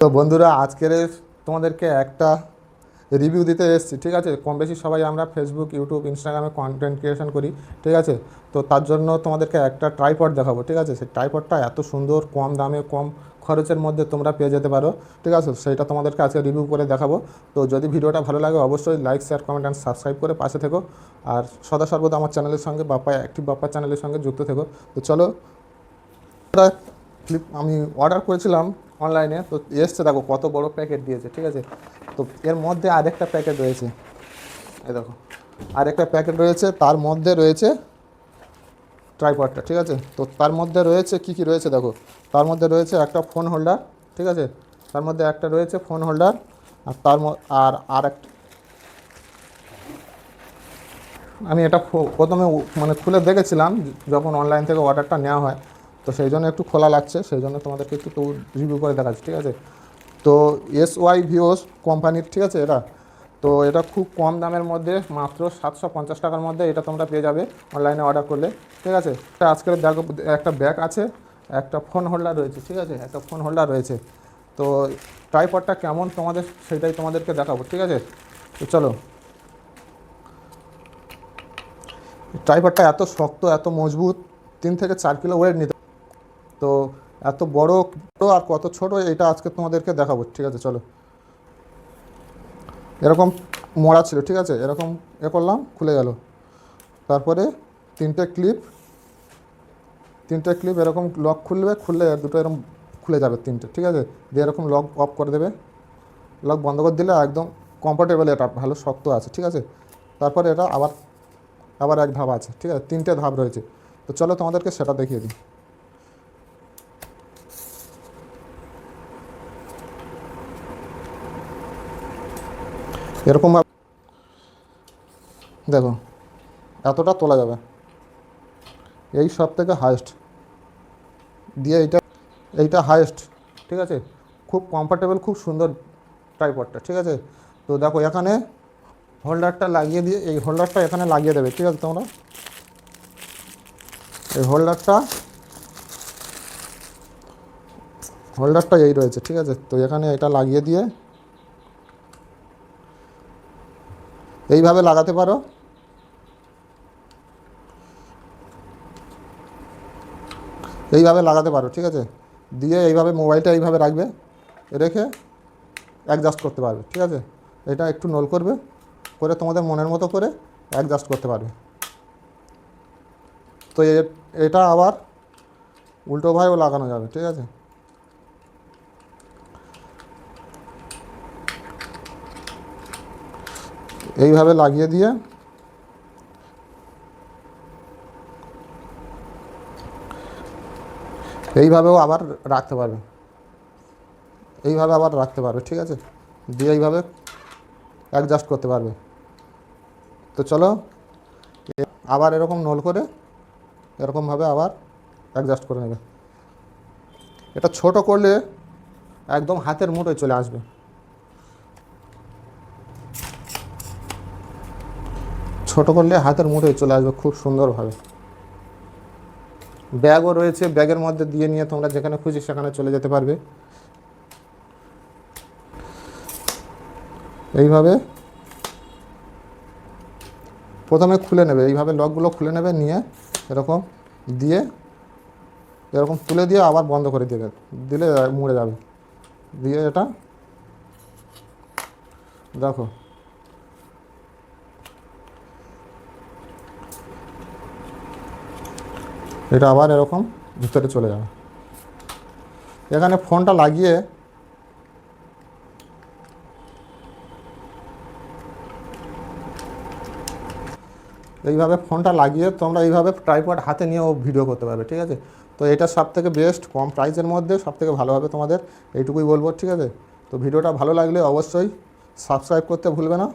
তো বন্ধুরা আজকের তোমাদেরকে একটা রিভিউ দিতে এসেছি, ঠিক আছে। কম বেশি সবাই আমরা ফেসবুক, ইউটিউব, ইনস্টাগ্রামে কন্টেন্ট ক্রিয়েশন করি, ঠিক আছে। তো তার জন্য তোমাদেরকে একটা ট্রাইপড দেখাবো, ঠিক আছে। সেই ট্রাইপডটা এত সুন্দর, কম দামে, কম খরচের মধ্যে তোমরা পেয়ে যেতে পারো, ঠিক আছে। সেইটা তোমাদেরকে আজকে রিভিউ করে দেখাবো। তো যদি ভিডিওটা ভালো লাগে অবশ্যই like, share, comment and subscribe করে পাশে থেকো। আর সদা সর্বদা আমার চ্যানেলের সঙ্গে অ্যাক্টিভ বাপ্পা চ্যানেলের সঙ্গে যুক্ত থেকো। তো চলো, আমি অর্ডার করেছিলাম অনলাইনে, তো এসছে, দেখো কত বড় প্যাকেট দিয়েছে, ঠিক আছে। তো এর মধ্যে আরেকটা প্যাকেট রয়েছে, এই দেখো আরেকটা প্যাকেট রয়েছে, তার মধ্যে রয়েছে ট্রাইপডটা, ঠিক আছে। তো তার মধ্যে রয়েছে কি কি রয়েছে দেখো। তার মধ্যে রয়েছে একটা ফোন হোল্ডার, ঠিক আছে। তার মধ্যে একটা রয়েছে ফোন হোল্ডার, আর আর একটা, আমি এটা প্রথমে মানে খুলে দেখেছিলাম যখন অনলাইন থেকে অর্ডারটা নেওয়া হয়, তো সেই জন্য একটু খোলা লাগছে, সেই জন্য তোমাদেরকে একটু রিভিউ করে দেখাচ্ছি, ঠিক আছে। তো SY ভিওস কোম্পানির, ঠিক আছে এটা। তো এটা খুব কম দামের মধ্যে, মাত্র 750 টাকার মধ্যে এটা তোমরা পেয়ে যাবে অনলাইনে অর্ডার করলে, ঠিক আছে। আজকের দেখো একটা ব্যাগ আছে, একটা ফোন হোল্ডার রয়েছে, ঠিক আছে, একটা ফোন হোল্ডার রয়েছে। তো ট্রাইপডটা কেমন তোমাদের সেটাই তোমাদেরকে দেখাবো, ঠিক আছে। তো চলো, ট্রাইপডটা এত শক্ত, এত মজবুত, 3 থেকে 4 কিলো ওয়েট নিতে। তো এত বড় আর কত ছোট এটা আজকে তোমাদেরকে দেখাবো, ঠিক আছে। চলো, এরকম মোড়া ছিল, ঠিক আছে, এরকম করলাম, খুলে গেল। তারপরে তিনটে ক্লিপ, এরকম লক খুললে দুটো এরকম খুলে যাবে তিনটে, ঠিক আছে। দিয়ে এরকম লক অফ করে দেবে, লক বন্ধ করে দিলে একদম কমফোর্টেবল, এটা ভালো শক্ত আছে, ঠিক আছে। তারপরে এটা আবার আবার এক ধাপ আছে, ঠিক আছে, 3টে ধাপ রয়েছে। তো চলো তোমাদেরকে সেটা দেখিয়ে দিই। এরকম দেখো, এতটা তোলা যাবে, এই সব থেকে হাইস্ট দিয়ে এইটা হাইস্ট, ঠিক আছে। খুব কমফোর্টেবল, খুব সুন্দর ট্রাইপডটা, ঠিক আছে। তো দেখো এখানে হোল্ডারটা লাগিয়ে দিয়ে, এই হোল্ডারটা এখানে লাগিয়ে দেবে, ঠিক আছে। তোমরা এই হোল্ডারটা এই রয়েছে, ঠিক আছে। তো এখানে এটা লাগিয়ে দিয়ে এইভাবে লাগাতে পারো, ঠিক আছে। দিয়ে এইভাবে মোবাইলটা এইভাবে রাখবে, রেখে অ্যাডজাস্ট করতে পারবে, ঠিক আছে। এটা একটু নল করবে, করে তোমাদের মনের মতো করে অ্যাডজাস্ট করতে পারবে। তো এটা আবার উল্টোভাবেও লাগানো যাবে, ঠিক আছে। এইভাবে লাগিয়ে দিয়ে এইভাবেও আবার রাখতে পারবে, ঠিক আছে। দিয়ে এইভাবে অ্যাডজাস্ট করতে পারবে। তো চলো, আবার এরকম নল করে এরকমভাবে আবার অ্যাডজাস্ট করে নেবে। এটা ছোট করলে একদম হাতের মুঠোয় চলে আসবে, খুব সুন্দরভাবে। ব্যাগও রয়েছে, ব্যাগের মধ্যে দিয়ে নিয়ে তোমরা যেখানে খুশি সেখানে চলে যেতে পারবে। এইভাবে প্রথমে খুলে নেবে, এইভাবে লকগুলো খুলে নেবে, নিয়ে এরকম দিয়ে এরকম তুলে দিয়ে আবার বন্ধ করে দেবে, দিলে মুড়ে যাবে। দিয়ে এটা দেখো, এটা আবার এরকম ভিতরে চলে যাবে। এখানে ফোনটা লাগিয়ে তোমরা এইভাবে ট্রাইপড হাতে নিয়েও ভিডিও করতে পারবে, ঠিক আছে। তো এটা সবথেকে বেস্ট, কম প্রাইসের মধ্যে সবথেকে ভালো হবে তোমাদের, এইটুকুই বলবো, ঠিক আছে। তো ভিডিওটা ভালো লাগলে অবশ্যই সাবস্ক্রাইব করতে ভুলবে না।